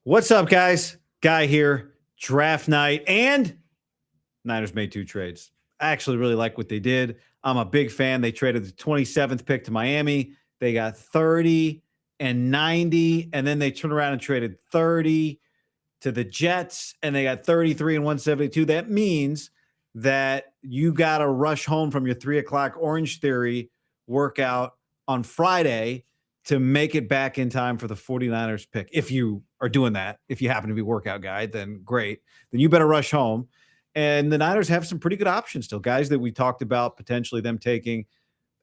What's up, guys? Guy here. Draft night, and Niners made 2 trades. I actually really like what they did. I'm a big fan. They traded the 27th pick to Miami. They got 30 and 90, and then they turned around and traded 30 to the Jets, and they got 33 and 172. That means that you got to rush home from your 3 o'clock Orange Theory workout on Friday to make it back in time for the 49ers pick. If you are doing that, if you happen to be a workout guy, then great. Then you better rush home. And the Niners have some pretty good options still. Guys that we talked about potentially them taking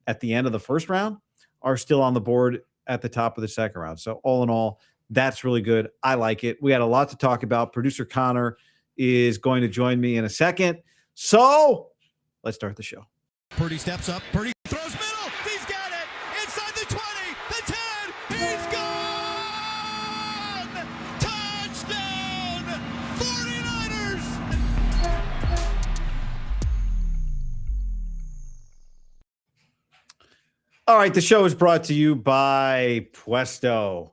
at the end of the first round are still on the board at the top of the second round. So all in all, that's really good. I like it. We had a lot to talk about. Producer Connor is going to join me in a second. So let's start the show. Purdy steps up. Purdy throws middle. He's got it. Inside the 20, the 10. He's gone. Touchdown. 49ers. All right. The show is brought to you by Puesto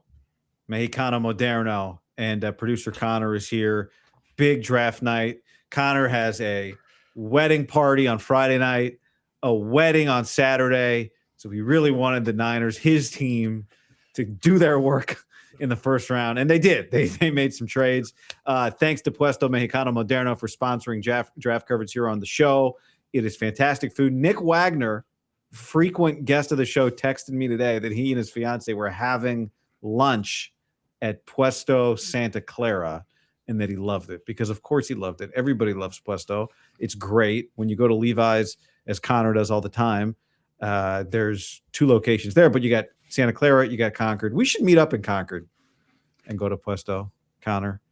Mexicano Moderno. And producer Connor is here. Big draft night. Connor has a wedding party on Friday night, a wedding on Saturday. So he really wanted the Niners, his team, to do their work in the first round. And they did. They made some trades. Thanks to Puesto Mexicano Moderno for sponsoring draft coverage here on the show. It is fantastic food. Nick Wagner, frequent guest of the show, texted me today that he and his fiance were having lunch at Puesto Santa Clara and that he loved it because, of course, he loved it. Everybody loves Puesto. It's great. When you go to Levi's, as Connor does all the time, there's 2 locations there, but you got Santa Clara, you got Concord. We should meet up in Concord and go to Puesto, Connor.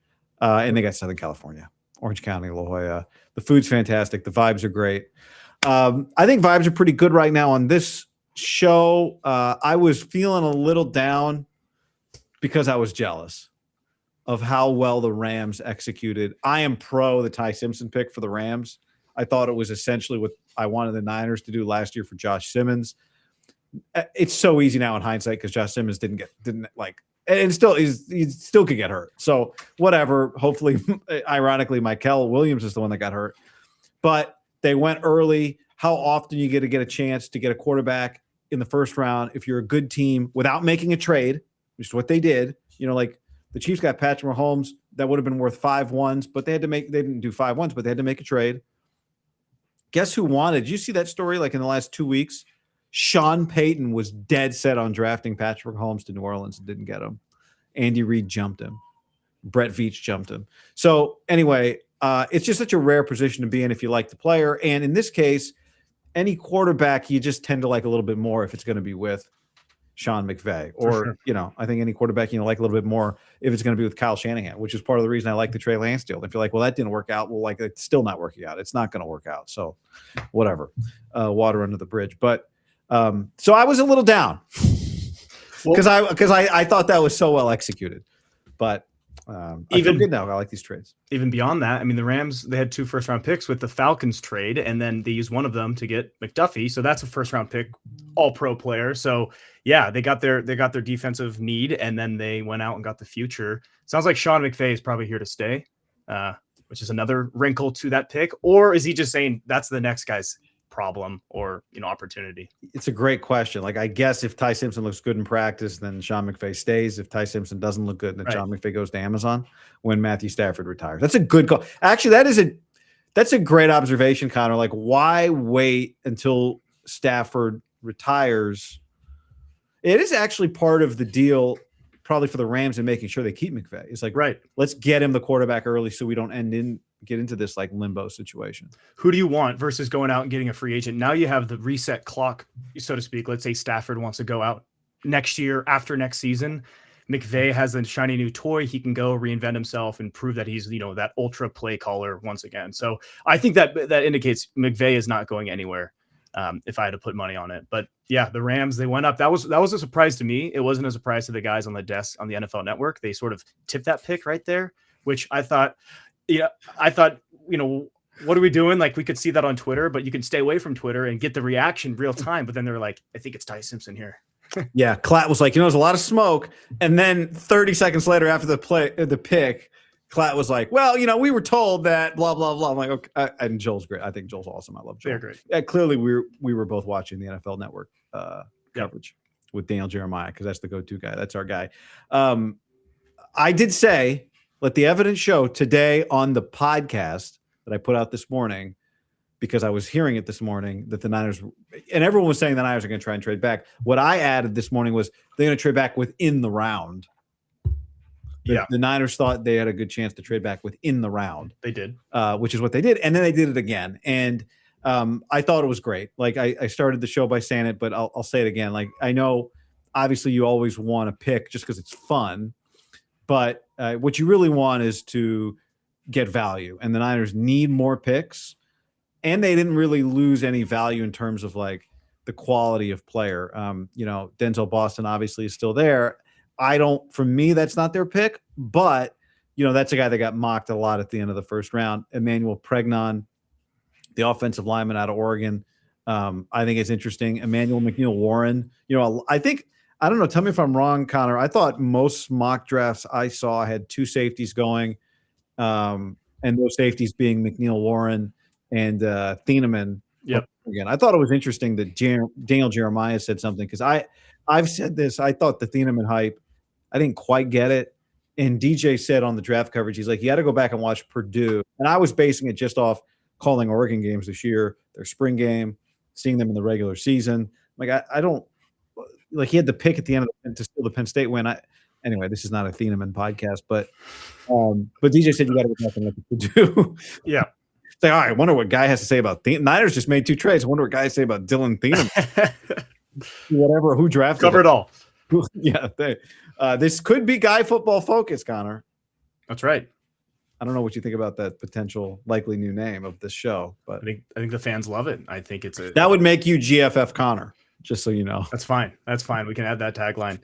And they got Southern California, Orange County, La Jolla. The food's fantastic. The vibes are great. I think vibes are pretty good right now on this show. I was feeling a little down because I was jealous of how well the Rams executed. I am pro the Ty Simpson pick for the Rams. I thought it was essentially what I wanted the Niners to do last year for Josh Simmons. It's so easy now in hindsight because Josh Simmons didn't and still he still could get hurt. So whatever. Hopefully, ironically, Michael Williams is the one that got hurt. But they went early. How often you get a chance to get a quarterback in the first round if you're a good team without making a trade, which is what they did. You know, like the Chiefs got Patrick Mahomes. That would have been worth 5 ones, but they didn't do 5 ones, but they had to make a trade. Guess who wanted? Did you see that story like in the last 2 weeks? Sean Payton was dead set on drafting Patrick Mahomes to New Orleans and didn't get him. Andy Reid jumped him. Brett Veach jumped him. So anyway, it's just such a rare position to be in if you like the player. And in this case, any quarterback you just tend to like a little bit more if it's going to be with Sean McVay. Or, sure. You know, I think any quarterback you like a little bit more if it's going to be with Kyle Shanahan, which is part of the reason I like the Trey Lance deal. If you're like, well, that didn't work out, well, like it's still not working out. It's not going to work out. So whatever, water under the bridge. But so I was a little down because I thought that was so well executed. But I feel good now. I like these trades. Even beyond that, I mean, the Rams, they had 2 first-round picks with the Falcons trade, and then they used one of them to get McDuffie. So that's a first-round pick, all-pro player. So yeah, they got their defensive need, and then they went out and got the future. Sounds like Sean McVay is probably here to stay, which is another wrinkle to that pick. Or is he just saying that's the next guy's problem or, you know, opportunity? It's a great question. Like, I guess if Ty Simpson looks good in practice, then Sean McVay stays. If Ty Simpson doesn't look good, then Sean McVay goes to Amazon when Matthew Stafford retires. That's a good call. Actually, that's a great observation, Connor. Like, why wait until Stafford retires? It is actually part of the deal probably for the Rams and making sure they keep McVay. It's like, let's get him the quarterback early so we don't get into this like limbo situation. Who do you want versus going out and getting a free agent? Now you have the reset clock, so to speak. Let's say Stafford wants to go out next year after next season. McVay has a shiny new toy. He can go reinvent himself and prove that he's, you know, that ultra play caller once again. So I think that indicates McVay is not going anywhere. If I had to put money on it. But yeah, the Rams, they went up. That was a surprise to me. It wasn't a surprise to the guys on the desk on the NFL Network. They sort of tipped that pick right there, which I thought, you know, what are we doing? Like, we could see that on Twitter, but you can stay away from Twitter and get the reaction real time. But then they're like, I think it's Ty Simpson here. Yeah, Klatt was like, there's a lot of smoke. And then 30 seconds later after the pick, Klatt was like, well, we were told that blah, blah, blah. I'm like, okay. And Joel's great. I think Joel's awesome. I love Joel. They're great. Yeah, clearly we were both watching the NFL Network coverage with Daniel Jeremiah because that's the go-to guy. That's our guy. I did say, let the evidence show today on the podcast that I put out this morning, because I was hearing it this morning, that the Niners, and everyone was saying the Niners are going to try and trade back. What I added this morning was they're going to trade back within the round. The Niners thought they had a good chance to trade back within the round. They did. Which is what they did. And then they did it again. And I thought it was great. Like I started the show by saying it, but I'll say it again. Like, I know obviously you always want to pick just because it's fun, but what you really want is to get value. And the Niners need more picks. And they didn't really lose any value in terms of like the quality of player. Denzel Boston obviously is still there. For me, that's not their pick, but that's a guy that got mocked a lot at the end of the first round. Emmanuel Pregnon, the offensive lineman out of Oregon. I think it's interesting. Emmanuel McNeil-Warren, I don't know. Tell me if I'm wrong, Connor. I thought most mock drafts I saw had two safeties going, and those safeties being McNeil-Warren and Thieneman. Yep. Again, I thought it was interesting that Daniel Jeremiah said something, because I've said this. I thought the Thieneman hype, I didn't quite get it. And DJ said on the draft coverage, he's like, you got to go back and watch Purdue. And I was basing it just off calling Oregon games this year, their spring game, seeing them in the regular season. Like, I don't like, he had the pick at the end of to steal the Penn State win. Anyway, this is not a Thieneman podcast, but DJ said you got to go back and look at Purdue. Yeah. It's like, all right, I wonder what guy has to say about Thieneman. Niners just made two trades. I wonder what guys say about Dylan Thieneman. Whatever, who drafted Cover it all. Yeah. This could be Guy Football Focus, Connor. That's right. I don't know what you think about that potential likely new name of this show, but I think the fans love it. I think that would make you GFF Connor, just so you know. That's fine. We can add that tagline.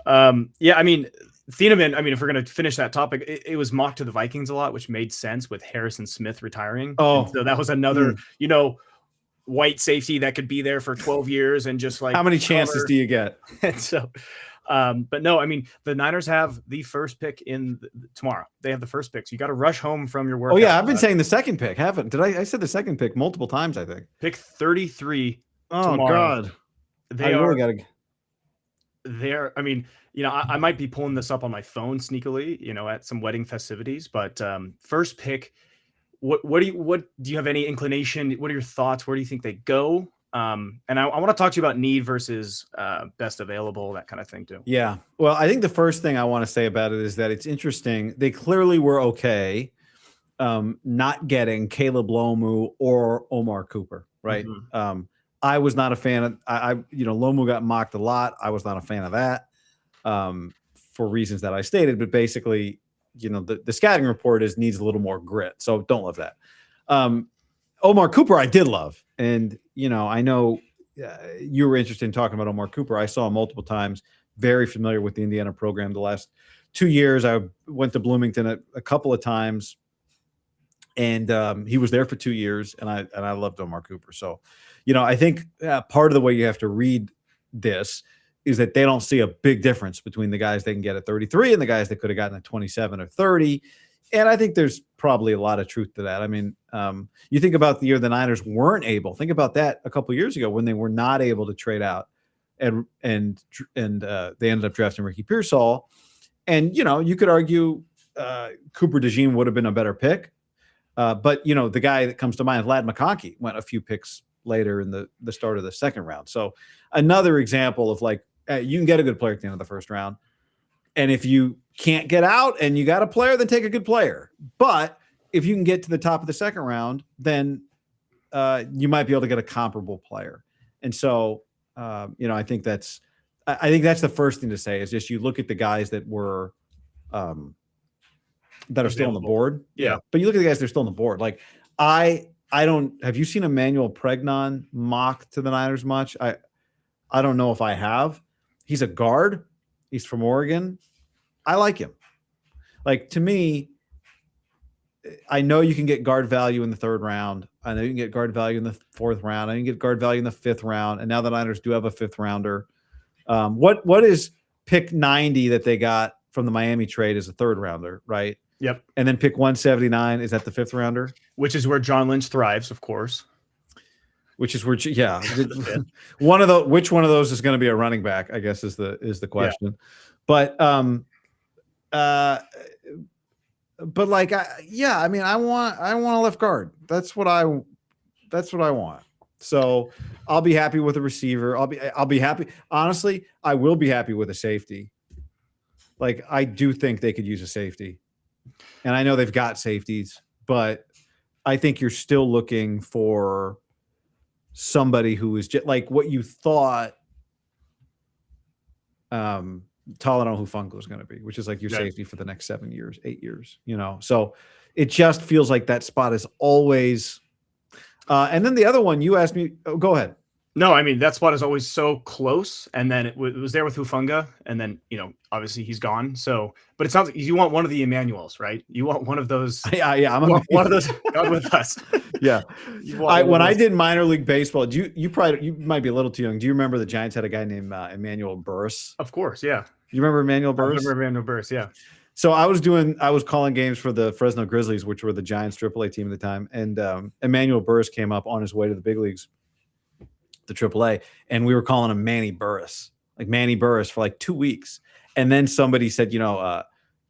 Thieneman, if we're going to finish that topic, it was mocked to the Vikings a lot, which made sense with Harrison Smith retiring. And so that was another, white safety that could be there for 12 years and just like, how many chances do you get? And so, but no, the Niners have the first pick tomorrow. They have the first pick. So you got to rush home from your work. Oh yeah. I've been saying the second pick. I said the second pick multiple times, I think. Pick 33. Oh tomorrow. God. I might be pulling this up on my phone sneakily, at some wedding festivities, but first pick, what do you have any inclination? What are your thoughts? Where do you think they go? And I want to talk to you about need versus best available, that kind of thing too. Yeah. Well, I think the first thing I want to say about it is that it's interesting. They clearly were okay not getting Caleb Lomu or Omar Cooper, right? Mm-hmm. I was not a fan of Lomu got mocked a lot. I was not a fan of that for reasons that I stated, but basically, the scouting report needs a little more grit. So don't love that. Omar Cooper, I did love. And, I know you were interested in talking about Omar Cooper. I saw him multiple times, very familiar with the Indiana program the last 2 years. I went to Bloomington a couple of times, and he was there for 2 years, and I loved Omar Cooper. So, I think part of the way you have to read this is that they don't see a big difference between the guys they can get at 33 and the guys they could have gotten at 27 or 30. And I think there's probably a lot of truth to that. You think about the year the Niners weren't able. Think about that a couple of years ago when they were not able to trade out, and they ended up drafting Ricky Pearsall. And you could argue Cooper DeJean would have been a better pick, but the guy that comes to mind, Ladd McConkey, went a few picks later in the start of the second round. So another example of like you can get a good player at the end of the first round. And if you can't get out and you got a player, then take a good player. But if you can get to the top of the second round, then you might be able to get a comparable player. And so, I think that's the first thing to say is just you look at the guys that were that are still on the board. Yeah. But you look at the guys that are still on the board. Like I don't. Have you seen Emmanuel Pregnon mocked to the Niners much? I don't know if I have. He's a guard. He's from Oregon. I like him. Like, to me, I know you can get guard value in the third round. I know you can get guard value in the fourth round. I can get guard value in the fifth round. And now the Niners do have a fifth rounder. What is pick 90 that they got from the Miami trade is a third rounder, right? Yep. And then pick 179 is that the fifth rounder, which is where John Lynch thrives, of course. Which is where, yeah, one of the which one of those is going to be a running back, I guess is the question. Yeah. But like, I mean, I want a left guard. That's what I want. So I'll be happy with a receiver. I'll be happy. Honestly, I will be happy with a safety. Like, I do think they could use a safety, and I know they've got safeties, but I think you're still looking for somebody who is just like what you thought Talanoa Hufanga was going to be, which is like your safety for the next 7 years, 8 years, So it just feels like that spot is always. And then the other one you asked me, go ahead. No, I mean, that spot is always so close. And then it was there with Hufanga. And then, obviously he's gone. So, but it sounds like you want one of the Emmanuels, right? You want one of those. Yeah. I'm one of those God with us. Yeah. When I did minor league baseball, you might be a little too young. Do you remember the Giants had a guy named Emmanuel Burris? Of course. Yeah. You remember Emmanuel Burris? I remember Emmanuel Burris. Yeah. So I was calling games for the Fresno Grizzlies, which were the Giants AAA team at the time. And Emmanuel Burris came up on his way to the big leagues, the AAA, and we were calling him Manny Burris for like 2 weeks. And then somebody said,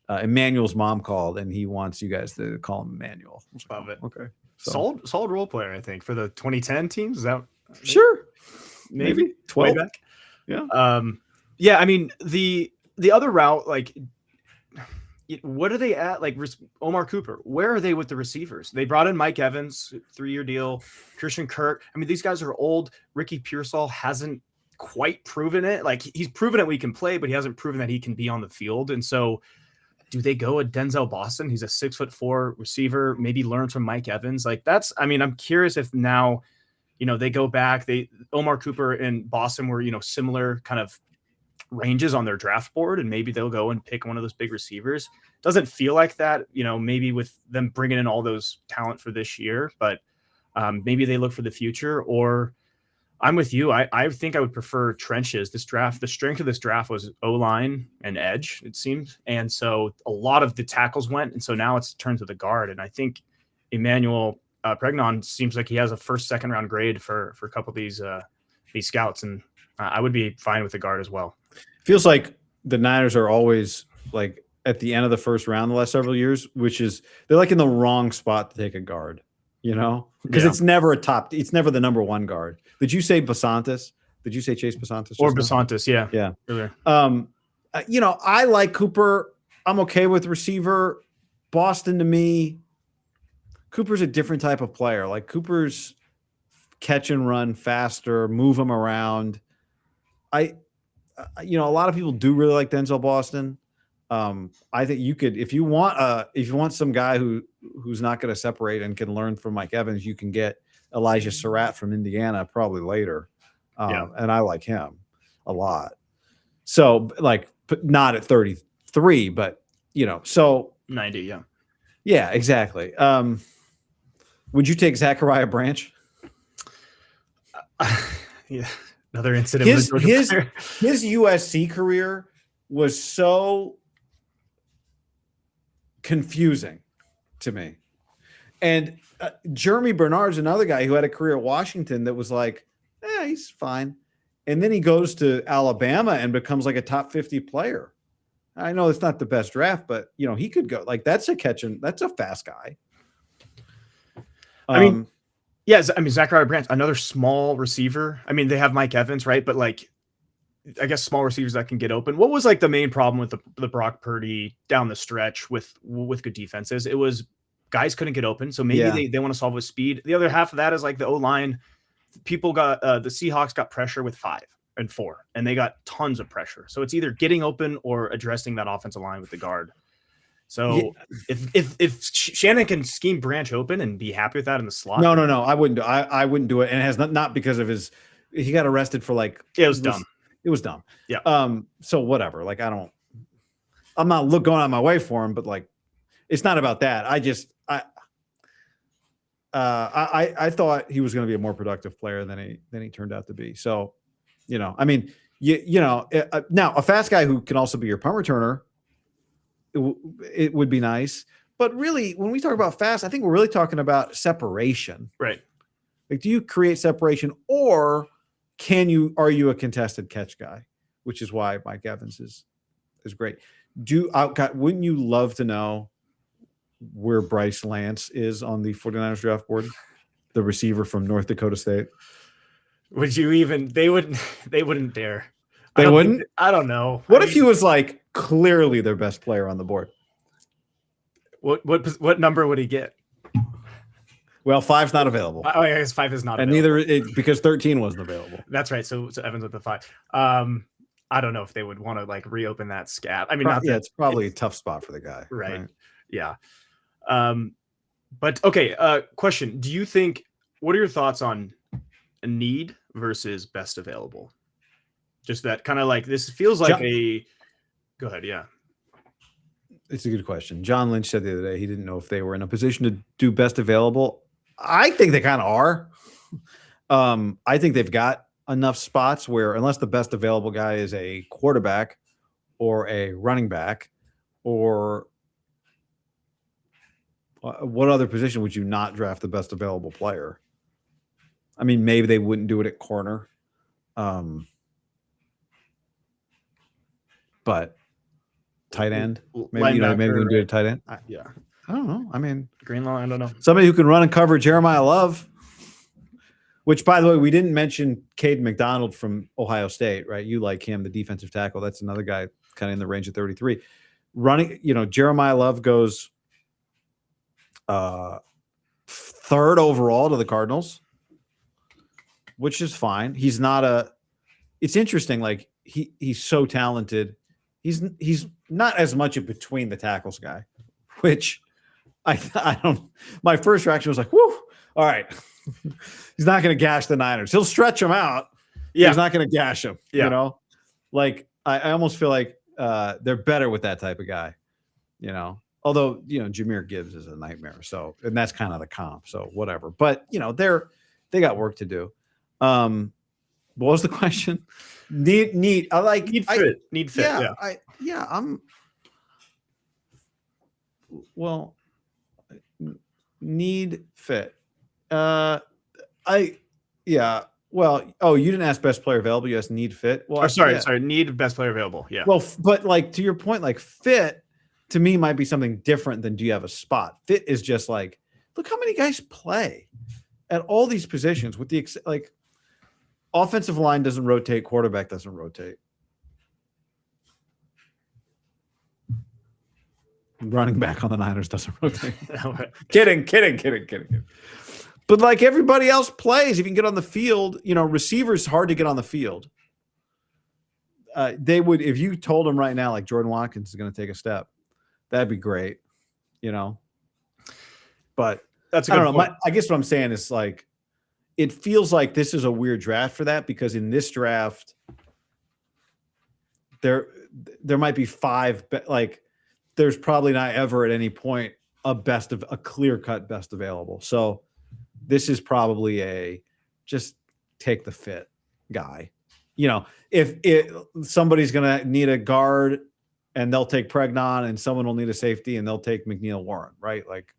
Emmanuel's mom called and he wants you guys to call him Emmanuel. Love it. Okay. So. Solid role player, I think, for the 2010 teams. Is that sure? Maybe 12 way back. Yeah. Yeah. I mean, the other route, like, what are they at? Like Omar Cooper, where are they with the receivers? They brought in Mike Evans, 3-year deal, Christian Kirk. I mean, these guys are old. Ricky Pearsall hasn't quite proven it. Like, he's proven that we can play, but he hasn't proven that he can be on the field. And so do they go with Denzel Boston? He's a 6'4" receiver, maybe learn from Mike Evans. Like, I'm curious if now, they go back, Omar Cooper and Boston were, similar kind of ranges on their draft board, and maybe they'll go and pick one of those big receivers. Doesn't feel like that, maybe with them bringing in all those talent for this year, but maybe they look for the future. Or I'm with you. I think I would prefer trenches. This draft, the strength of this draft was O-line and edge, it seems. And so a lot of the tackles went. And so now it's turned to the guard. And I think Emmanuel Pregnon seems like he has a first, second round grade for a couple of these scouts. And I would be fine with the guard as well. Feels like the Niners are always like at the end of the first round the last several years, which is they're like in the wrong spot to take a guard, because it's never it's never the number one guard. Did you say Basantis? Did you say Chase Basantis? Or Basantis, yeah. Yeah. Earlier. I like Cooper. I'm okay with receiver. Boston, to me, Cooper's a different type of player. Like, Cooper's catch and run faster, move him around. A lot of people do really like Denzel Boston. I think you could, if you want some guy who's not going to separate and can learn from Mike Evans, you can get Elijah Surratt from Indiana probably later. And I like him a lot. So, like, but not at 33, but so 90. Yeah. Yeah, exactly. Would you take Zachariah Branch? Yeah. Another incident. His USC career was so confusing to me. And Jeremy Bernard's another guy who had a career at Washington that was like, he's fine. And then he goes to Alabama and becomes like a top 50 player. I know it's not the best draft, but he could go. Like, that's a fast guy. Zachariah Branch, another small receiver. I mean, they have Mike Evans, right? But like, I guess small receivers that can get open. What was like the main problem with the Brock Purdy down the stretch with good defenses? It was guys couldn't get open. So maybe they want to solve with speed. The other half of that is like the O-line. People got the Seahawks got pressure with 5 and 4, and they got tons of pressure. So it's either getting open or addressing that offensive line with the guard. So if Shannon can scheme Branch open and be happy with that in the slot. No, I wouldn't do I wouldn't do it. And it has not because of he got arrested for like, it was dumb. It was dumb. Yeah. So whatever. Like, I'm not going on my way for him, but like, it's not about that. I thought he was going to be a more productive player than he turned out to be. So, I mean, Now a fast guy who can also be your punt returner, it would be nice. But really, when we talk about fast, I think we're really talking about separation. Right. Like, do you create separation, or are you a contested catch guy? Which is why Mike Evans is great. Wouldn't you love to know where Bryce Lance is on the 49ers draft board? The receiver from North Dakota State. Would you even? They wouldn't dare. They wouldn't? I don't know. What if he was like clearly their best player on the board? What number would he get? Well, 5's not available. Oh, yeah, I guess 5 is not and available. Because 13 wasn't available. That's right. So Evans with the 5. I don't know if they would want to like reopen that scat. I mean, it's probably a tough spot for the guy. Right. Yeah. But okay. Question. Do you think, what are your thoughts on a need versus best available? Just that kind of like, this feels like go ahead. Yeah. It's a good question. John Lynch said the other day he didn't know if they were in a position to do best available. I think they kind of are. I think they've got enough spots where, unless the best available guy is a quarterback or a running back, or what other position would you not draft the best available player? I mean, maybe they wouldn't do it at corner. But tight end, maybe we would do a tight end. I don't know. I mean, Greenlaw, I don't know. Somebody who can run and cover Jeremiah Love, which, by the way, we didn't mention Cade McDonald from Ohio State, right? You like him, the defensive tackle. That's another guy kind of in the range of 33. Running, Jeremiah Love goes 3rd overall to the Cardinals, which is fine. He's not it's interesting. Like he's so talented. He's not as much a between the tackles guy, which I don't. My first reaction was like, "Whoo! All right, he's not going to gash the Niners. He'll stretch them out. Yeah, he's not going to gash them. Yeah. Like I almost feel like they're better with that type of guy. Although Jahmyr Gibbs is a nightmare. So, and that's kind of the comp. So whatever. But they got work to do. What was the question? Need. I like need fit. Need fit. Need fit. You didn't ask best player available. You asked need fit. Well, sorry. Need best player available. Yeah. Well, but like to your point, like fit to me might be something different than do you have a spot. Fit is just like, look how many guys play at all these positions with the like. Offensive line doesn't rotate. Quarterback doesn't rotate. Running back on the Niners doesn't rotate. Kidding. But like everybody else plays, if you can get on the field, receivers hard to get on the field. They would, if you told them right now, like Jordan Watkins is going to take a step, that'd be great, But that's I don't know. I guess what I'm saying is like, it feels like this is a weird draft for that, because in this draft, there might be 5, like there's probably not ever at any point a clear-cut best available. So this is probably a just take the fit guy. If somebody's going to need a guard and they'll take Pregnon, and someone will need a safety and they'll take McNeil Warren, right? Like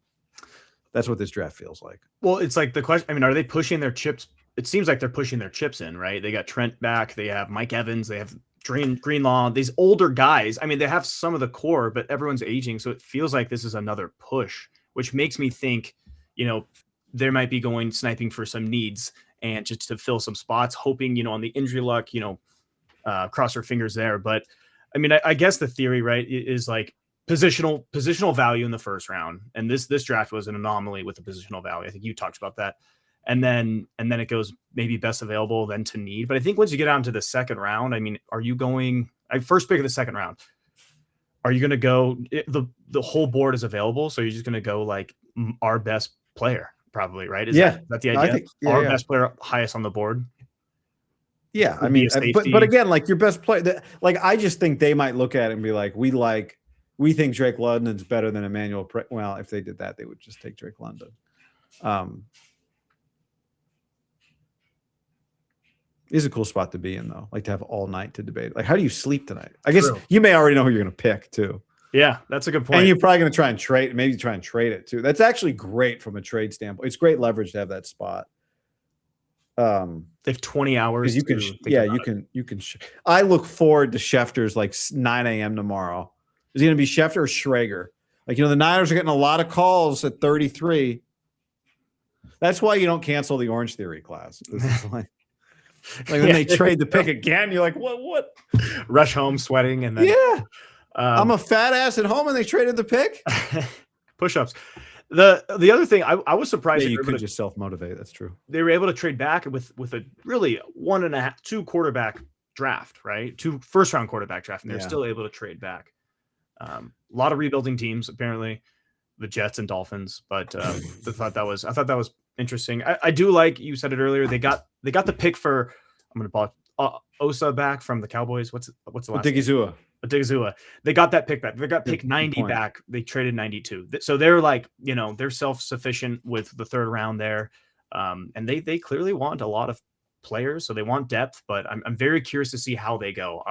that's what this draft feels like. Well, it's like the question. I mean, are they pushing their chips? It seems like they're pushing their chips in, right? They got Trent back. They have Mike Evans. They have Greenlaw. These older guys. I mean, they have some of the core, but everyone's aging. So it feels like this is another push, which makes me think, they might be going sniping for some needs and just to fill some spots, hoping, on the injury luck, cross our fingers there. But I mean, I guess the theory, right, is like positional value in the first round. And this draft was an anomaly with the positional value. I think you talked about that. And then it goes maybe best available, then to need. But I think once you get out into the second round, I mean, are you going first pick of the second round? Are you going to go the whole board is available? So you're just going to go like our best player, probably, right? Is that the idea? I think, best player highest on the board. Yeah. I mean, but again, like your best player, like I just think they might look at it and be like, we think Drake London's better than Emmanuel. Well, if they did that, they would just take Drake London. Is a cool spot to be in, though. Like to have all night to debate. Like, how do you sleep tonight? I guess True. you may already know who you're going to pick too. Yeah, that's a good point. And you're probably going to try and trade, maybe try and trade it too. That's actually great from a trade standpoint. It's great leverage to have that spot. They have 20 hours. You can, you can. I look forward to Schefter's like 9 a.m. tomorrow. Is he going to be Schefter or Schrager? Like, the Niners are getting a lot of calls at 33. That's why you don't cancel the Orange Theory class. This is like when they trade the pick again, you're like, what? Rush home sweating and then I'm a fat ass at home and they traded the pick. Push-ups. The other thing I was surprised you could just self-motivate. That's true. They were able to trade back with a really 2 quarterback draft, right? 2 first-round quarterback draft, and they're still able to trade back. A lot of rebuilding teams, apparently, the Jets and Dolphins. But I thought that was interesting. I do like, you said it earlier. They got the pick for, I'm going to call it Osa back from the Cowboys. What's the last name? Odigizua. They got that pick back. They got pick 90 back. They traded 92. So they're like, they're self-sufficient with the 3rd round there. And they clearly want a lot of players, so they want depth. But I'm very curious to see how they go.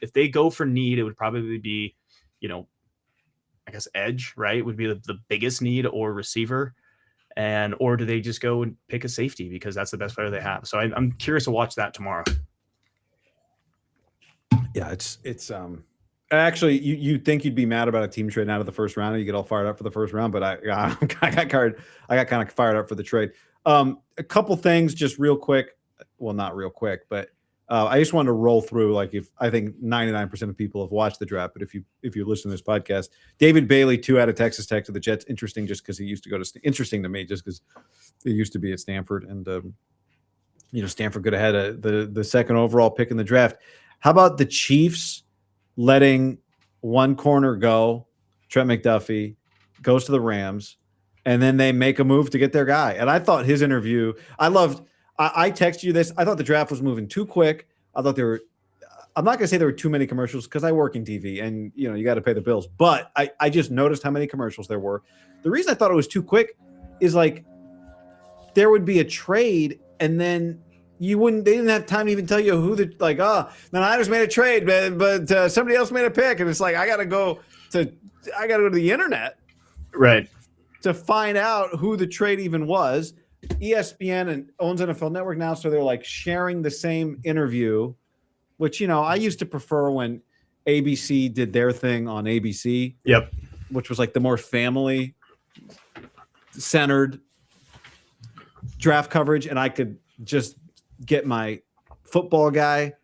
If they go for need, it would probably be, I guess edge, right? Would be the biggest need, or receiver. Or do they just go and pick a safety because that's the best player they have? So I'm curious to watch that tomorrow. Yeah, it's actually, you think you'd be mad about a team trading out of the first round and you get all fired up for the first round, but I got kind of fired up for the trade. A couple things just real quick. Well, not real quick, but I just wanted to roll through, like, if I think 99% of people have watched the draft, but if you listen to this podcast, David Bailey, 2 out of Texas Tech to the Jets. Interesting just because he used to go to interesting to me just because he used to be at Stanford, and Stanford could have had the 2nd overall pick in the draft. How about the Chiefs letting one corner go, Trent McDuffie, goes to the Rams, and then they make a move to get their guy? And I thought his interview, I texted you this. I thought the draft was moving too quick. I thought I'm not going to say there were too many commercials because I work in TV and, you got to pay the bills. But I just noticed how many commercials there were. The reason I thought it was too quick is, like, there would be a trade and then they didn't have time to even tell you who the Niners made a trade, but somebody else made a pick. And it's like, I got to go to the internet. Right. To find out who the trade even was. ESPN and owns NFL Network now, so they're like sharing the same interview, which I used to prefer when ABC did their thing on ABC. Yep. Which was like the more family centered draft coverage, and I could just get my football guy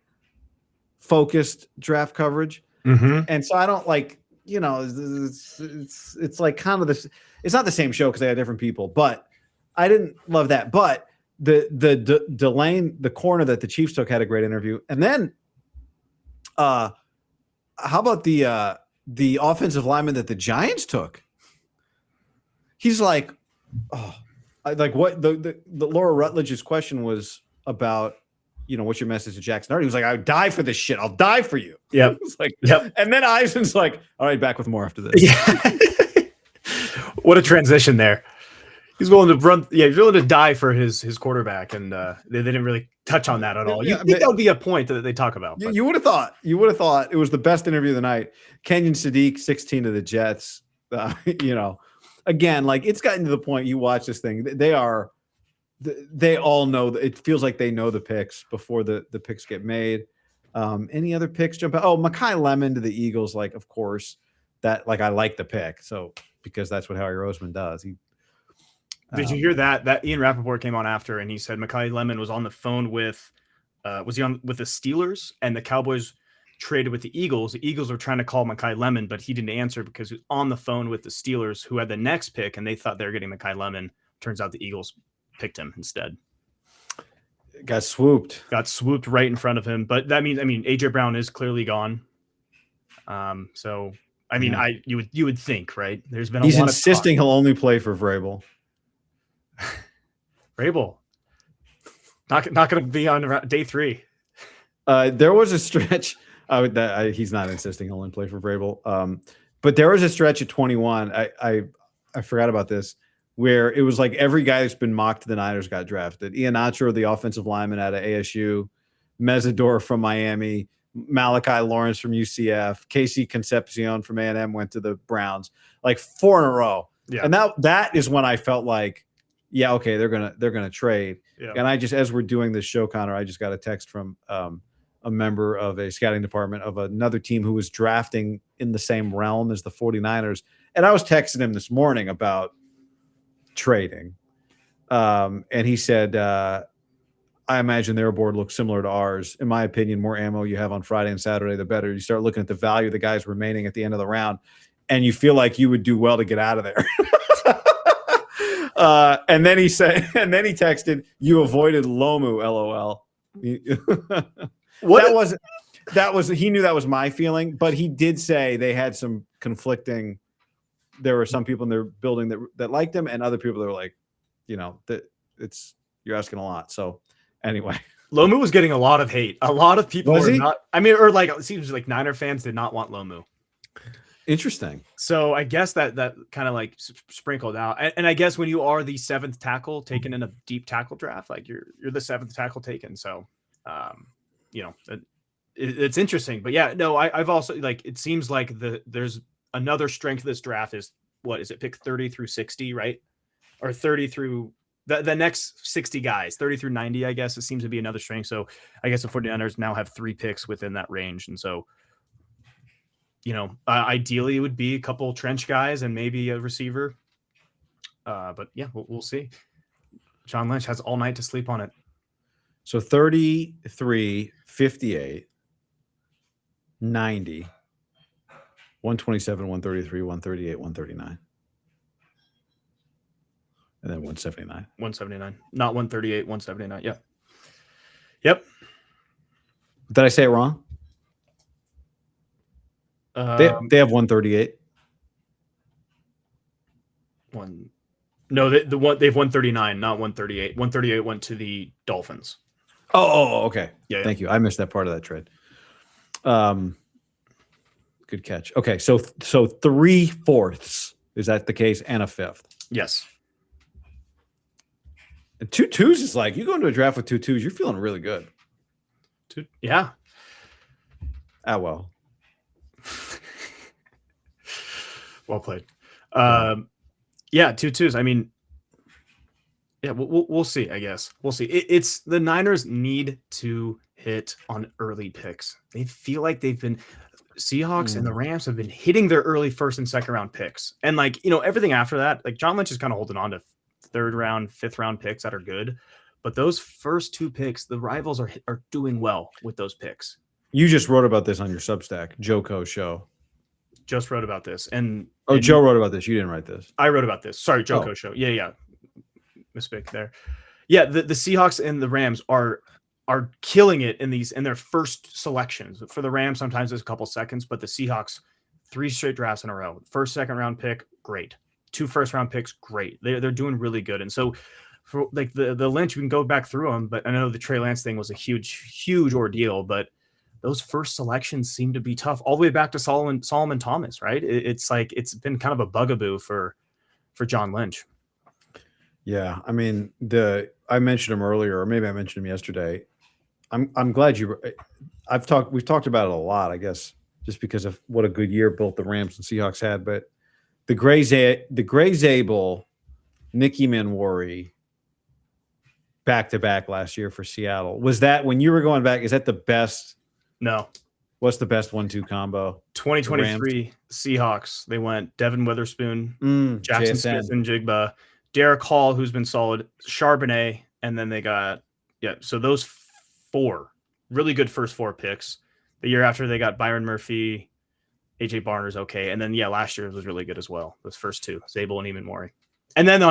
focused draft coverage. Mm-hmm. And so I don't like, it's like kind of this. It's not the same show because they have different people, but I didn't love that. But the Delane, the corner that the Chiefs took, had a great interview. And then how about the offensive lineman that the Giants took? He's like, what the Laura Rutledge's question was about, what's your message to Jackson Hardy? He was like, I would die for this shit. I'll die for you. Yep. It's like, yep. And then Eisen's like, all right, back with more after this. Yeah. What a transition there. He's willing to run. Yeah, he's willing to die for his quarterback, and they didn't really touch on that at all. You think that would be a point that they talk about? You would have thought. You would have thought it was the best interview of the night. Kenyon Sadiq, 16 to the Jets. Again, like, it's gotten to the point. You watch this thing; they all know. It feels like they know the picks before the picks get made. Any other picks jump out? Oh, Mekhi Lemon to the Eagles. Like, of course, that, like, I like the pick, so because that's what Howie Roseman does. Did you hear that Ian Rappaport came on after, and he said Mekhi Lemon was on the phone with the Steelers, and the Cowboys traded with the Eagles. The Eagles were trying to call Mekhi Lemon, but he didn't answer because he was on the phone with the Steelers, who had the next pick, and they thought they were getting Mekhi Lemon. Turns out the Eagles picked him instead. Got swooped right in front of him. But that means, AJ Brown is clearly gone. You would think, right? There's been he's insisting he'll only play for Vrabel. Vrabel, not going to be on day 3. There was a stretch. He's not insisting he'll only play for Vrabel. But there was a stretch at 21. I forgot about this, where it was like every guy that's been mocked to the Niners got drafted. Ian Nacho, the offensive lineman out of ASU, Mesidor from Miami, Malachi Lawrence from UCF, Casey Concepcion from A&M went to the Browns, like 4 in a row. Yeah. And that is when I felt like, yeah, okay, they're gonna trade. Yeah. And I just, as we're doing this show, Connor, I just got a text from a member of a scouting department of another team who was drafting in the same realm as the 49ers. And I was texting him this morning about trading. And he said, I imagine their board looks similar to ours. In my opinion, more ammo you have on Friday and Saturday, the better. You start looking at the value of the guys remaining at the end of the round, and you feel like you would do well to get out of there. And then he texted, "You avoided Lomu, LOL." He knew that was my feeling, but he did say they had some conflicting. There were some people in their building that liked him, and other people that were like, that you're asking a lot. So anyway, Lomu was getting a lot of hate. A lot of people Was were he? not. I mean, or like it seems like Niner fans did not want Lomu. interesting. So I guess that kind of like sprinkled out. And I guess when you are the 7th tackle taken in a deep tackle draft, like you're the 7th tackle taken. So, it's interesting. But yeah, no, I've also like it seems like there's another strength of this draft is what is it? Pick 30 through 60, right? Or 30 through the next 60 guys, 30 through 90, I guess it seems to be another strength. So I guess the 49ers now have 3 picks within that range. And so, ideally it would be a couple trench guys and maybe a receiver. But yeah, we'll see. John Lynch has all night to sleep on it. So 33, 58, 90, 127, 133, 138, 139. And then 179. 179, not 138, 179. Yeah. Yep. Did I say it wrong? They have 138. No, they have 139, not 138. 138 went to the Dolphins. Oh, okay. Yeah. Thank you. I missed that part of that trade. Good catch. Okay, so 3/4 is that the case, and a 5th. Yes. And 2 twos is like you go into a draft with 2 twos, you're feeling really good. Yeah. Well. Well played. Yeah, 2 twos. I mean, yeah, we'll see. I guess we'll see. It's the Niners need to hit on early picks. They feel like they've been Seahawks and the Rams have been hitting their early 1st and 2nd round picks, and everything after that, like John Lynch is kind of holding on to 3rd round, 5th round picks that are good, but those first 2 picks, the rivals are doing well with those picks. You just wrote about this on your Substack, Joko Show. Just wrote about this, and Joe wrote about this. You didn't write this. I wrote about this. Sorry, Joko Show. Yeah. Mistake there. Yeah, the Seahawks and the Rams are killing it in their first selections. For the Rams, sometimes it's a couple seconds, but the Seahawks, 3 straight drafts in a row. 1st, 2nd round pick, great. 2 1st round picks, great. They're doing really good. And so for like the Lynch, we can go back through them, but I know the Trey Lance thing was a huge ordeal, but those first selections seem to be tough all the way back to Solomon Thomas, right? It's like it's been kind of a bugaboo for John Lynch. Yeah, I mean, I mentioned him earlier, or maybe I mentioned him yesterday. I'm glad we've talked about it a lot, I guess, just because of what a good year both the Rams and Seahawks had. But the Gray Zabel, Nicky Manwari back-to-back last year for Seattle. Was that when you were going back? Is that the best? No. What's the best 1-2 combo? 2023 Seahawks. They went Devin Witherspoon, Jackson Smith and Jigba, Derek Hall, who's been solid, Charbonnet, and then they got so those 4 really good first 4 picks. The year after they got Byron Murphy, AJ Barner's okay, and then last year was really good as well. Those first 2, Zabel and Eamon Mori. And then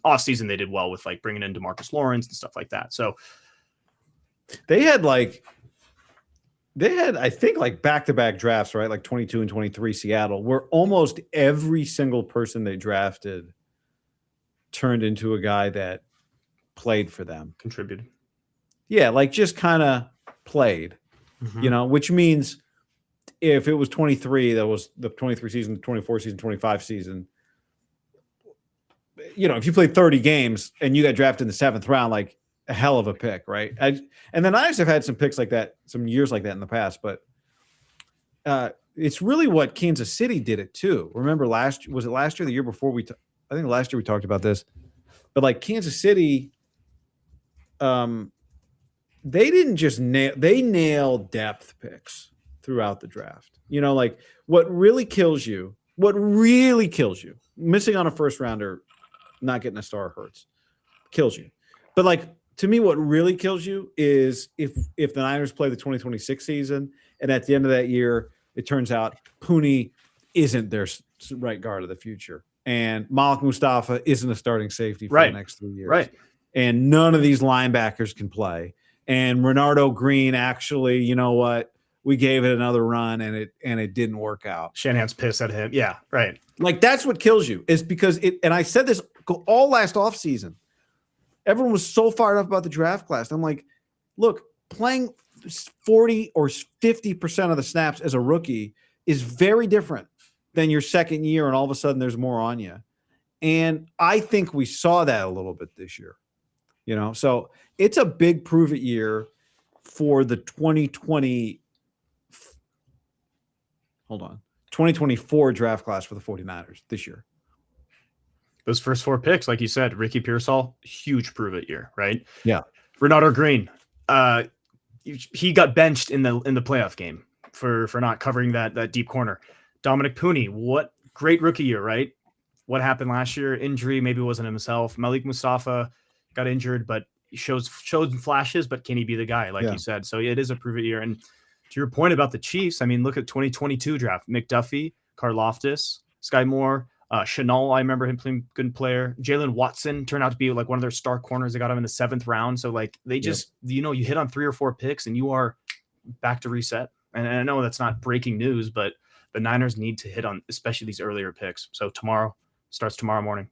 off season they did well with like bringing in DeMarcus Lawrence and stuff like that. So they had I think like back-to-back drafts, right? Like 22 and 23 Seattle, where almost every single person they drafted turned into a guy that played for them, contributed. Yeah, like just kind of played, which means if it was 23, that was the 23 season, the 24 season, 25 season. If you played 30 games and you got drafted in the 7th round, like a hell of a pick, right? And the Niners have had some picks like that, some years like that in the past, but it's really what Kansas City did it too. Remember last year, the year before I think last year we talked about this, but like Kansas City, they didn't just they nailed depth picks throughout the draft. You know, like what really kills you, missing on a first rounder, not getting a star hurts, kills you. But like to me, what really kills you is if the Niners play the 2026 season and at the end of that year, it turns out Pooney isn't their right guard of the future. And Malik Mustafa isn't a starting safety for the next 3 years. Right. And none of these linebackers can play. And Renardo Green actually, you know what? We gave it another run and it didn't work out. Shanahan's pissed at him. Yeah, right. Like that's what kills you is because and I said this all last offseason. Everyone was so fired up about the draft class. I'm like, look, playing 40 or 50% of the snaps as a rookie is very different than your second year and all of a sudden there's more on you. And I think we saw that a little bit this year. You know, so it's a big prove it year for the 2024 draft class for the 49ers this year. Those first 4 picks, like you said, Ricky Pearsall, huge prove it year, right? Yeah. Renardo Green, he got benched in the playoff game for not covering that deep corner. Dominic Pooney, what great rookie year, right? What happened last year? Injury, maybe it wasn't himself. Malik Mustafa got injured, but he showed flashes, but can he be the guy, like you said? So it is a prove it year. And to your point about the Chiefs, I mean, look at 2022 draft. McDuffie, Karlaftis, Sky Moore, Chanel, I remember him playing good player. Jalen Watson turned out to be like one of their star corners. They got him in the 7th round. So like they just, you know, you hit on 3 or 4 picks and you are back to reset. And I know that's not breaking news, but the Niners need to hit on especially these earlier picks. So tomorrow afternoon.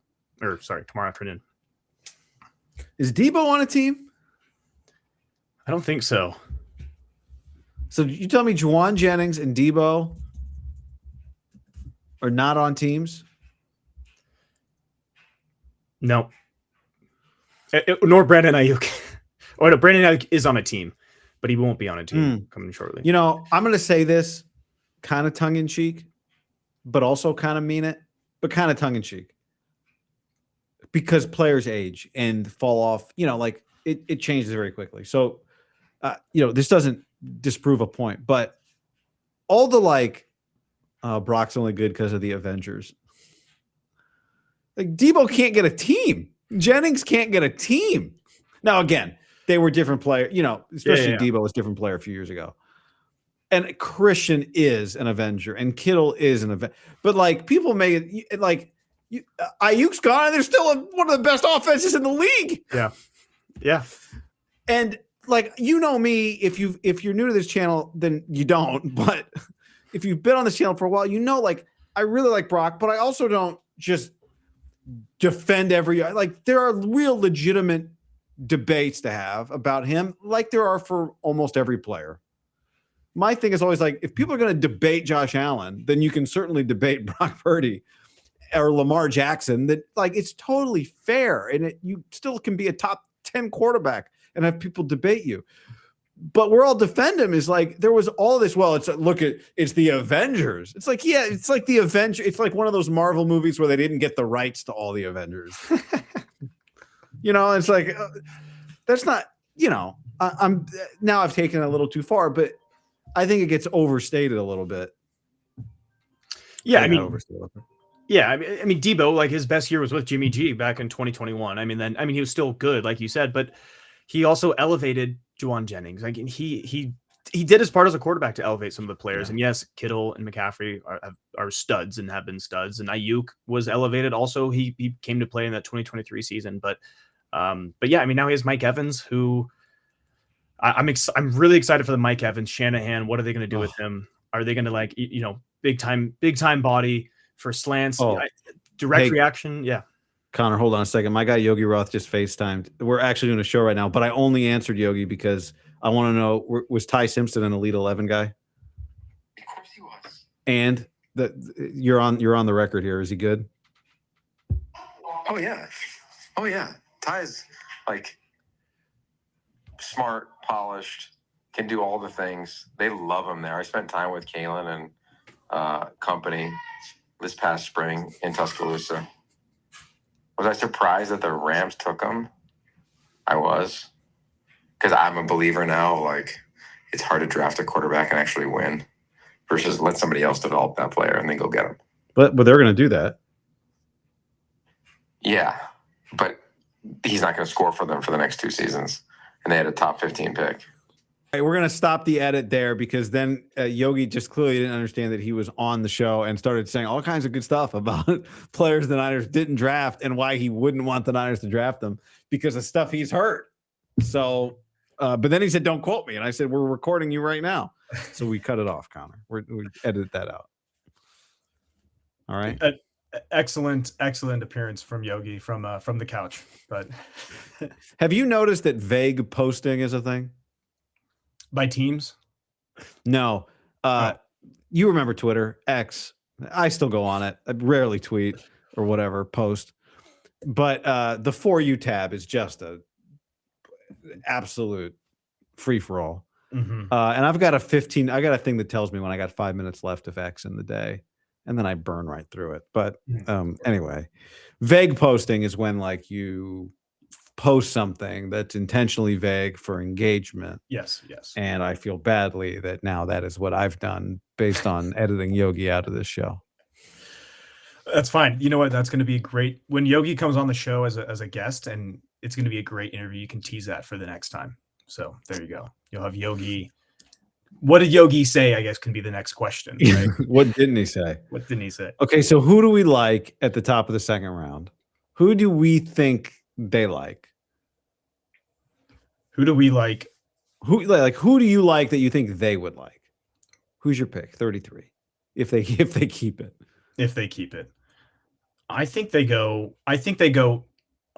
Is Debo on a team? I don't think so. So you tell me Juwan Jennings and Debo are not on teams? No. Nor Brandon Ayuk. Or no, Brandon Ayuk is on a team, but he won't be on a team coming shortly. You know, I'm going to say this kind of tongue-in-cheek, but also kind of mean it, but kind of tongue-in-cheek. Because players age and fall off, you know, like it changes very quickly. So, you know, this doesn't disprove a point, but all the like, Brock's only good because of the Avengers. Like Debo can't get a team. Jennings can't get a team. Now, again, they were different players, you know, especially Debo was a different player a few years ago. And Christian is an Avenger and Kittle is an Avenger. But like people make it like, Ayuk's gone and they're still one of the best offenses in the league. Yeah. And like, you know me, if you're new to this channel, then you don't. But if you've been on this channel for a while, you know, like I really like Brock, but I also don't just defend like there are real legitimate debates to have about him, like there are for almost every player. My thing is always like, if people are going to debate Josh Allen, then you can certainly debate Brock Purdy or Lamar Jackson. That like it's totally fair, and you still can be a top 10 quarterback and have people debate you. But where I'll defend him is like there was all this. Well, it's the Avengers. It's like it's like the Avenger. It's like one of those Marvel movies where they didn't get the rights to all the Avengers. You know, it's like that's not. You know, I'm now I've taken it a little too far, but I think it gets overstated a little bit. Yeah, I mean, Debo, like his best year was with Jimmy G back in 2021. He was still good, like you said, but he also elevated Juwan Jennings. Like he did his part as a quarterback to elevate some of the players. Yeah. And yes, Kittle and McCaffrey are studs and have been studs. And Ayuk was elevated. Also, he came to play in that 2023 season. But yeah, I mean, now he has Mike Evans, who I'm really excited for the Mike Evans. Shanahan, what are they going to do with him? Are they going to like, you know, big time body for slants, direct reaction? Yeah. Connor, hold on a second. My guy Yogi Roth just FaceTimed. We're actually doing a show right now, but I only answered Yogi because I want to know, was Ty Simpson an Elite 11 guy? Of course he was. And you're on the record here. Is he good? Oh yeah. Ty's like smart, polished, can do all the things. They love him there. I spent time with Kalen and company this past spring in Tuscaloosa. Was I surprised that the Rams took him? I was. Because I'm a believer now, like, it's hard to draft a quarterback and actually win versus let somebody else develop that player and then go get him. But they're going to do that. Yeah, but he's not going to score for them for the next 2 seasons. And they had a top 15 pick. All right, we're going to stop the edit there because then Yogi just clearly didn't understand that he was on the show and started saying all kinds of good stuff about players the Niners didn't draft and why he wouldn't want the Niners to draft them because of stuff he's heard. So, but then he said, don't quote me. And I said, we're recording you right now. So we cut it off, Connor. We edited that out. All right. Excellent appearance from Yogi from the couch. But have you noticed that vague posting is a thing? By teams? No. You remember Twitter, X. I still go on it. I rarely tweet or whatever, post. But the For You tab is just a absolute free-for-all. Mm-hmm. And I got a thing that tells me when I got 5 minutes left of X in the day. And then I burn right through it. But anyway, vague posting is when like you post something that's intentionally vague for engagement. Yes. And I feel badly that now that is what I've done based on editing Yogi out of this show. That's fine. You know what? That's going to be great when Yogi comes on the show as a guest, and it's going to be a great interview. You can tease that for the next time. So there you go. You'll have Yogi. What did Yogi say? I guess can be the next question. Right? What didn't he say? What didn't he say? Okay, so who do we like at the top of the second round? Who do we think they like? Who do we like? Who do you like that you think they would like? Who's your pick? 33. If they keep it. If they keep it. I think they go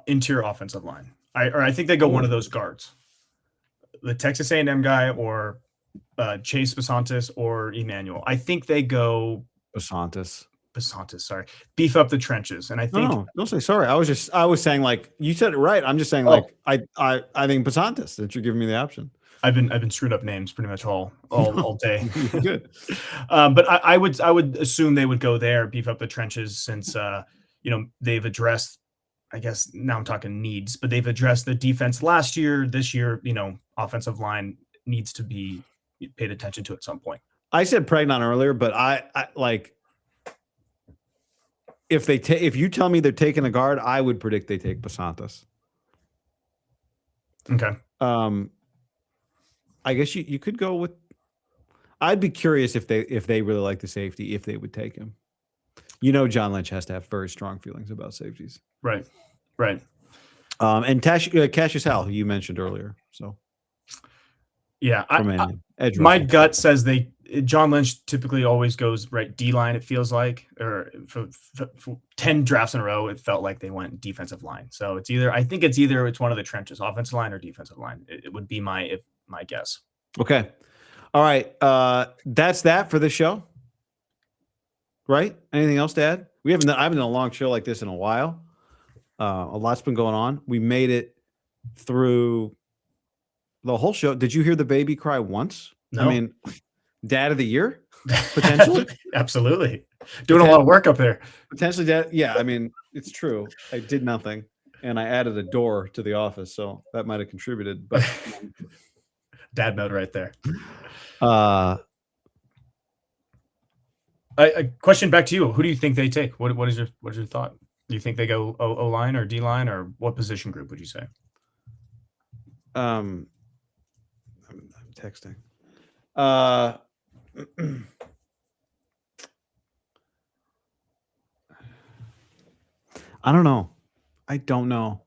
interior offensive line. I think they go one of those guards. The Texas A&M guy or Chase Basantis or Emmanuel. I think they go Basantis, sorry. Beef up the trenches. And I think don't say sorry. I was saying like you said it right. I'm just saying like I think Basantis that you're giving me the option. I've been screwed up names pretty much all day. Good. But I would assume they would go there, beef up the trenches since they've addressed, I guess now I'm talking needs, but they've addressed the defense last year. This year, offensive line needs to be paid attention to at some point. I said Pregnon earlier, but I like if you tell me they're taking a guard, I would predict they take Basantis. Okay. I guess you could go with. I'd be curious if they really like the safety, if they would take him. John Lynch has to have very strong feelings about safeties. Right. And Cassius Hal, who you mentioned earlier. So yeah, edge my rusher. gut says John Lynch typically always goes right D-line. It feels like, or for 10 drafts in a row, it felt like they went defensive line. So it's one of the trenches, offensive line or defensive line. It would be my guess. Okay. All right. That's that for the show. Right? Anything else to add? I haven't done a long show like this in a while. A lot's been going on. We made it through the whole show. Did you hear the baby cry once? No. I mean, dad of the year, potentially. Absolutely. Doing a lot of work up there. Potentially dad. Yeah. I mean, it's true. I did nothing and I added a door to the office. So that might've contributed, but dad mode right there. A question back to you. Who do you think they take? What is your thought? Do you think they go O-line or D-line or what position group would you say? I'm texting. I don't know. I don't know.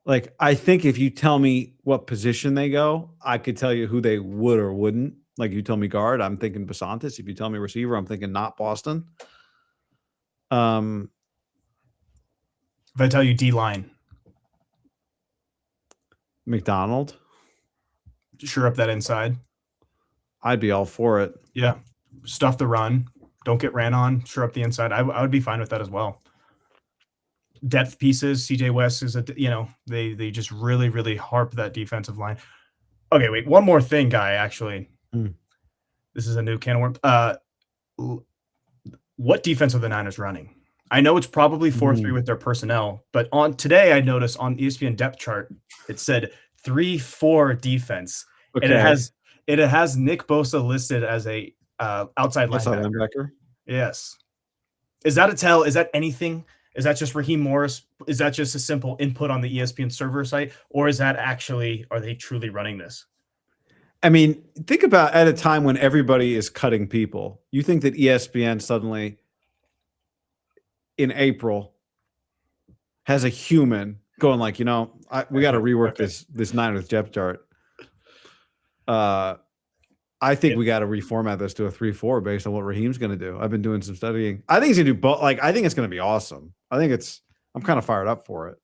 Like, I think if you tell me what position they go, I could tell you who they would or wouldn't. Like, you tell me guard, I'm thinking Basantis. If you tell me receiver, I'm thinking not Boston. If I tell you D-line, McDonald, sure up that inside. I'd be all for it. Yeah, stuff the run. Don't get ran on. Sure up the inside. I would be fine with that as well. depth pieces. CJ West is they just really harp that defensive line. Okay, wait, one more thing, Guy. Actually, this is a new can of worms. What defense are the Niners running? I know it's probably 4-3 with their personnel, but on today I noticed on ESPN depth chart it said 3-4 defense, and it has Nick Bosa listed as a outside linebacker. Yes. Is that a tell? Is that anything? Is that just Raheem Morris? Is that just a simple input on the ESPN server site, or is that actually, are they truly running this? I mean, think about at a time when everybody is cutting people. You think that ESPN suddenly in April has a human going like, we got to rework this Niners depth chart. I think we got to reformat this to a 3-4 based on what Raheem's going to do. I've been doing some studying. I think he's going to do both. Like, I think it's going to be awesome. I'm kind of fired up for it.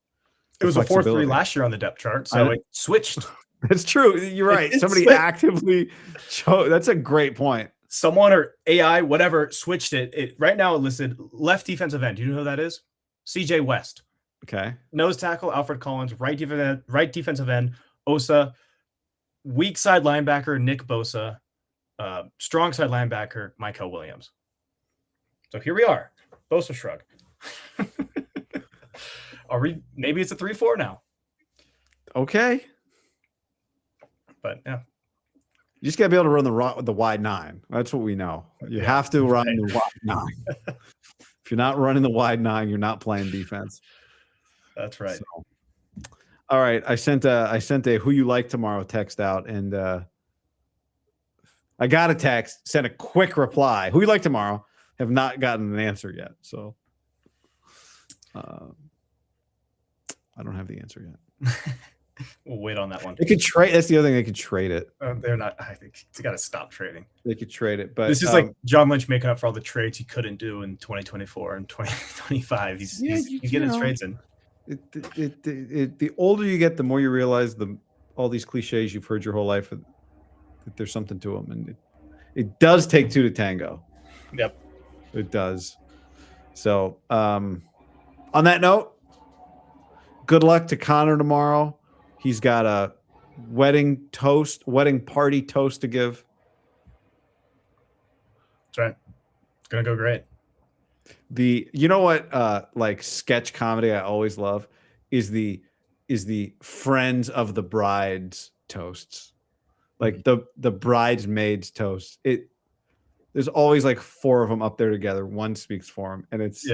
It was a 4-3 last year on the depth chart, so it switched. That's true. You're right. Somebody actively chose. That's a great point. Someone or AI, whatever, switched it. Right now it listed left defensive end. Do you know who that is? CJ West. Okay. Nose tackle, Alfred Collins. Right defensive end, Osa. Weak side linebacker, Nick Bosa. Strong side linebacker, Michael Williams. So here we are. Bosa shrug. Maybe it's a 3-4 now. Okay. But yeah. You just got to be able to run the wide 9. That's what we know. You have to run the wide 9. If you're not running the wide 9, you're not playing defense. That's right. So, all right. I sent a who you like tomorrow text out, and I got a text, sent a quick reply. Who you like tomorrow? Have not gotten an answer yet. So I don't have the answer yet. We'll wait on that one. They could trade. That's the other thing. They could trade it. They're not. I think they got to stop trading. They could trade it, but this is like John Lynch making up for all the trades he couldn't do in 2024 and 2025. He's getting his trades in. The older you get, the more you realize all these cliches you've heard your whole life, that there's something to them, and it does take two to tango. Yep, it does. So, on that note, good luck to Connor tomorrow. He's got a wedding party toast to give. That's right. It's gonna go great. You know what like sketch comedy I always love is the friends of the bride's toasts. Like the bridesmaids toast. There's always like 4 of them up there together. One speaks for them, and it's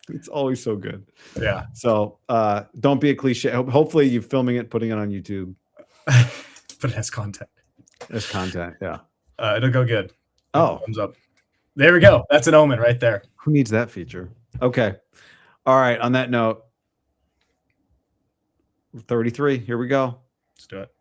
it's always so good. Yeah. So don't be a cliche. Hopefully you're filming it, putting it on YouTube. But it has content. As content, yeah. It'll go good. Oh, thumbs up. There we go. That's an omen right there. Who needs that feature? Okay. All right. On that note, 33. Here we go. Let's do it.